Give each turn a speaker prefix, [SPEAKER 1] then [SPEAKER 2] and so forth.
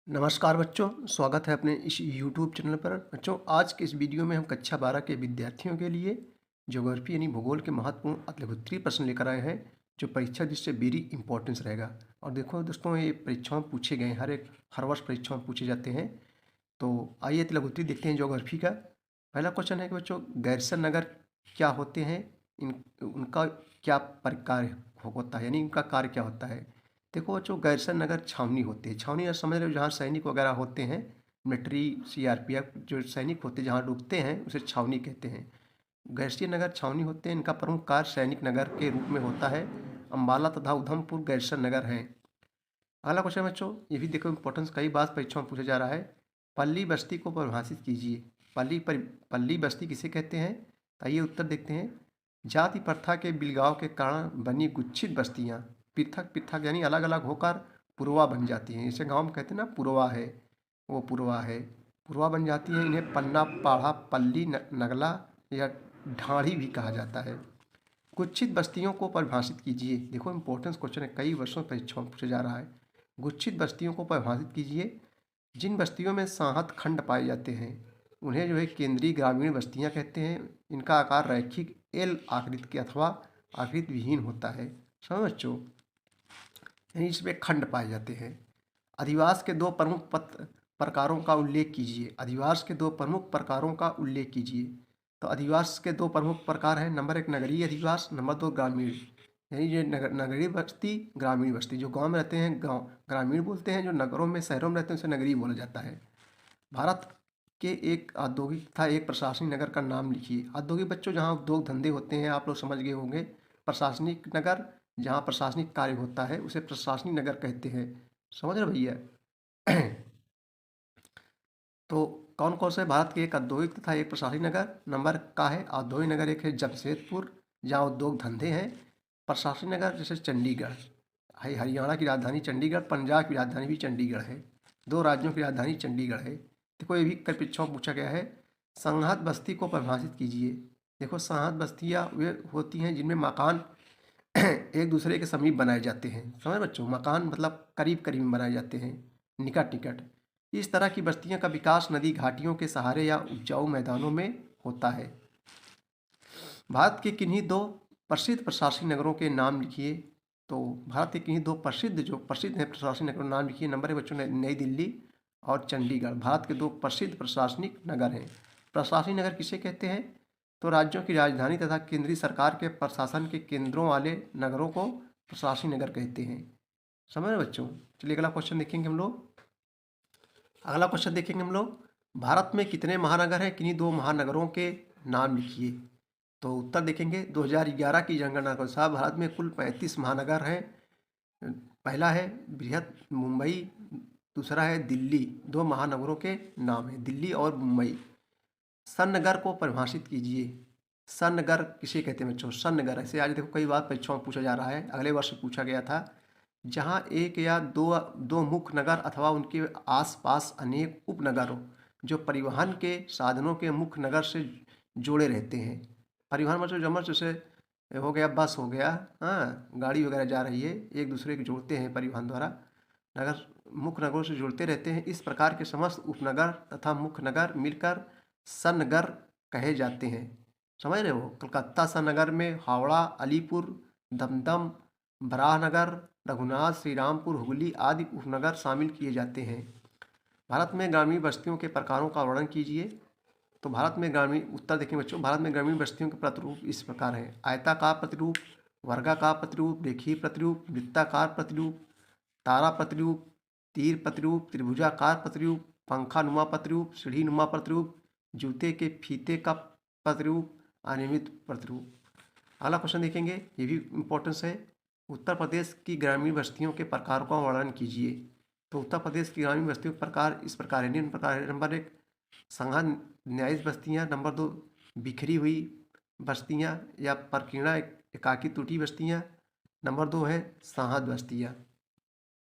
[SPEAKER 1] नमस्कार बच्चों, स्वागत है अपने इस यूट्यूब चैनल पर। बच्चों, आज के इस वीडियो में हम कक्षा 12 के विद्यार्थियों के लिए ज्योग्राफी यानी भूगोल के महत्वपूर्ण अतिउत्तरीय प्रश्न लेकर आए हैं, जो परीक्षा जिससे वेरी इंपॉर्टेंस रहेगा। और देखो दोस्तों, ये परीक्षाओं में पूछे गए हैं, हर वर्ष परीक्षाओं में पूछे जाते हैं। तो आइए तिलक देखते हैं ज्योग्राफी का। पहला क्वेश्चन है कि बच्चों, गैरसैंण नगर क्या होते हैं, इन उनका क्या प्रकार होता है, यानी इनका कार्य क्या होता है। देखो बच्चों, गैरसैंण नगर छावनी होते हैं। छावनी समझ रहे हो, जहाँ सैनिक वगैरह होते हैं, मिलिट्री सीआरपीएफ जो सैनिक होते हैं जहाँ रुकते हैं उसे छावनी कहते हैं। गैरसैंण नगर छावनी होते हैं। इनका प्रमुख कार्य सैनिक नगर के रूप में होता है। अम्बाला तथा उधमपुर गैरसैंण नगर हैं। अगला क्वेश्चन बच्चों, ये भी देखो इंपॉर्टेंस, कई बार परीक्षाओं में पूछा जा रहा है। पल्ली बस्ती को परिभाषित कीजिए। पल्ली बस्ती किसे कहते हैं, आइए उत्तर देखते हैं। जाति प्रथा के बिलगाव के कारण बनी गुच्छित बस्तियां पृथक पृथक यानी अलग अलग होकर पुरवा बन जाती हैं। इसे गांव में कहते हैं ना, पुरवा है, वो पुरवा है, पुरवा बन जाती हैं। इन्हें पन्ना, पाढ़ा, पल्ली, नगला या ढाढ़ी भी कहा जाता है। गुच्छित बस्तियों को परिभाषित कीजिए। देखो इंपॉर्टेंस क्वेश्चन है, कई वर्षों परीक्षाओं में पूछा जा रहा है। गुच्छित बस्तियों को परिभाषित कीजिए। जिन बस्तियों में सांहत खंड पाए जाते हैं उन्हें जो है केंद्रीय ग्रामीण बस्तियां कहते हैं। इनका आकार रैखिक एल आकृति के अथवा आकृति विहीन होता है। समझ बच्चों, यानी इसमें खंड पाए जाते हैं। अधिवास के दो प्रमुख प्रकारों का उल्लेख कीजिए। अधिवास के दो प्रमुख प्रकारों का उल्लेख कीजिए। तो अधिवास के दो प्रमुख प्रकार हैं। नंबर 1 नगरीय अधिवास, नंबर 2 ग्रामीण। यानी ये नगरीय बस्ती, ग्रामीण बस्ती। जो गांव में रहते हैं गांव ग्रामीण बोलते हैं, जो नगरों में शहरों में रहते हैं उसे नगरीय बोला जाता है। भारत के एक औद्योगिक तथा एक प्रशासनिक नगर का नाम लिखिए। औद्योगिक बच्चों, जहाँ उद्योग धंधे होते हैं, आप लोग समझ गए होंगे। प्रशासनिक नगर, जहाँ प्रशासनिक कार्य होता है उसे प्रशासनिक नगर कहते हैं। समझ रहे भैया। तो कौन कौन से भारत के एक औद्योगिक तथा एक प्रशासनिक नगर नंबर का है। औद्योगिक नगर एक है जमशेदपुर, जहाँ उद्योग धंधे हैं। प्रशासनिक नगर जैसे चंडीगढ़ है। हरियाणा की राजधानी चंडीगढ़, पंजाब की राजधानी भी चंडीगढ़ है। दो राज्यों की राजधानी चंडीगढ़ है। देखो ये भी कई परीक्षाओं में पूछा गया है। संघात बस्ती को परिभाषित कीजिए। देखो संघात बस्तियाँ वे होती हैं जिनमें मकान एक दूसरे के समीप बनाए जाते हैं। समझ बच्चों, मकान मतलब करीब करीब में बनाए जाते हैं, निकट निकट। इस तरह की बस्तियों का विकास नदी घाटियों के सहारे या उपजाऊ मैदानों में होता है। भारत के किन्हीं दो प्रसिद्ध प्रशासनिक नगरों के नाम लिखिए। तो भारत के किन्हीं दो प्रसिद्ध हैं प्रशासनिक नगरों के नाम लिखिए। नंबर 1 बच्चों ने नई दिल्ली और चंडीगढ़ भारत के दो प्रसिद्ध प्रशासनिक नगर हैं। प्रशासनिक नगर किसे कहते हैं, तो राज्यों की राजधानी तथा केंद्रीय सरकार के प्रशासन के केंद्रों वाले नगरों को प्रशासनिक नगर कहते हैं। समझ रहे बच्चों। चलिए अगला क्वेश्चन देखेंगे हम लोग। भारत में कितने महानगर हैं, किन्हीं दो महानगरों के नाम लिखिए। तो उत्तर देखेंगे 2011 की जनगणना के अनुसार भारत में कुल 35 महानगर हैं। पहला है बृहत मुंबई, दूसरा है दिल्ली। दो महानगरों के नाम हैं, दिल्ली और मुंबई। सन्नगर को परिभाषित कीजिए। सन्नगर किसे कहते हैं बच्चों, सन्नगर। ऐसे आज देखो कई बार परीक्षाओं में पूछा जा रहा है, अगले वर्ष पूछा गया था। जहाँ एक या दो मुख्य नगर अथवा उनके आसपास अनेक उपनगरों जो परिवहन के साधनों के मुख्य नगर से जोड़े रहते हैं। परिवहन मतलब जमर जैसे हो गया, बस हो गया, हाँ, गाड़ी वगैरह जा रही है, एक दूसरे को जोड़ते हैं परिवहन द्वारा। नगर मुख्य नगरों से जुड़ते रहते हैं। इस प्रकार के समस्त उपनगर तथा मुख्य नगर मिलकर सन्नगर कहे जाते हैं। समझ रहे हो। कलकत्ता सन्नगर में हावड़ा, अलीपुर, दमदम, बराहनगर, रघुनाथ, श्रीरामपुर, हुगली आदि उपनगर शामिल किए जाते हैं। भारत में ग्रामीण बस्तियों के प्रकारों का वर्णन कीजिए। तो भारत में ग्रामीण, उत्तर देखें बच्चों, भारत में ग्रामीण बस्तियों के प्रतिरूप इस प्रकार हैं। आयताकार प्रतिरूप, वर्गाकार प्रतिरूप, रेखीय प्रतिरूप, वृत्ताकार प्रतिरूप, तारा प्रतिरूप, तीर प्रतिरूप, त्रिभुजाकार प्रतिरूप, पंखानुमा प्रतिरूप, सीढ़ीनुमा प्रतिरूप, जूते के फीते का प्रतिरूप, अनियमित प्रतिरूप। अगला क्वेश्चन देखेंगे, ये भी इम्पोर्टेंस है। उत्तर प्रदेश की ग्रामीण बस्तियों के प्रकार का वर्णन कीजिए। तो उत्तर प्रदेश की ग्रामीण बस्तियों के प्रकार इस प्रकार है, निम्न प्रकार है। नंबर 1 संघा न्यायिक बस्तियाँ। नंबर 2 बिखरी हुई बस्तियाँ या परकीणा एकाकी टूटी बस्तियाँ। नंबर 2 है सांहत बस्तियाँ।